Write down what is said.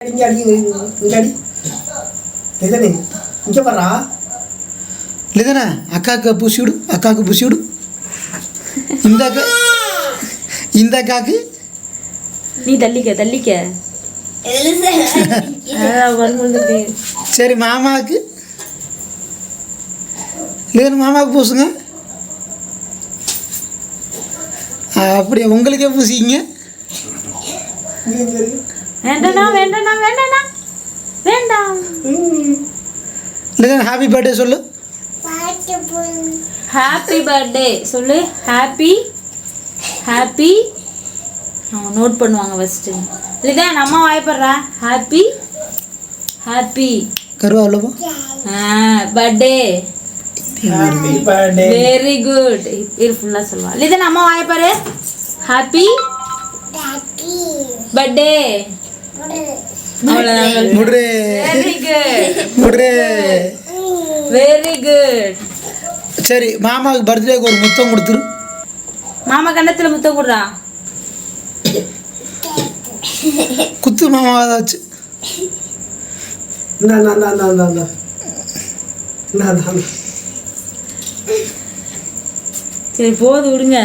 இங்கே அடி இங்கே அடி லிதனே இங்கே பாரா லிதனா அக்காவுக்கு பூசி விடு அக்காவுக்கு பூசி விடு இந்த அக்காவுக்கு நீ தள்ளிக்க சரி மாமாவுக்கு லிதன் மாமாவுக்கு பூசுங்க அப்படியே உங்களுக்கே பூசிக்கிங்க வேண்டாம் லிதன் ஹாப்பி பர்த்டே சொல்லு ஹாப்பி பர்த்டே சொல்லு. ஹாப்பி நோட் பண்ணுவாங்க ஃபர்ஸ்ட். லிதன் அம்மா வாய்ப்படுறா. ஹாப்பி கருவா உள்ளவா பர்த்டே வெரி குட். இது ஃபுல்லா சொல்லுவா. லிதன் அம்மா வாய்ப்பாரு. Happy birthday. Very good. சரி மாமாவுக்கு பர்த்டேக்கு ஒரு முத்தம் கொடுத்துரு. மாமா கண்ணத்துல முத்தம் கொடுறா. குத்து மாமாவை வச்சு சரி போது விடுங்க.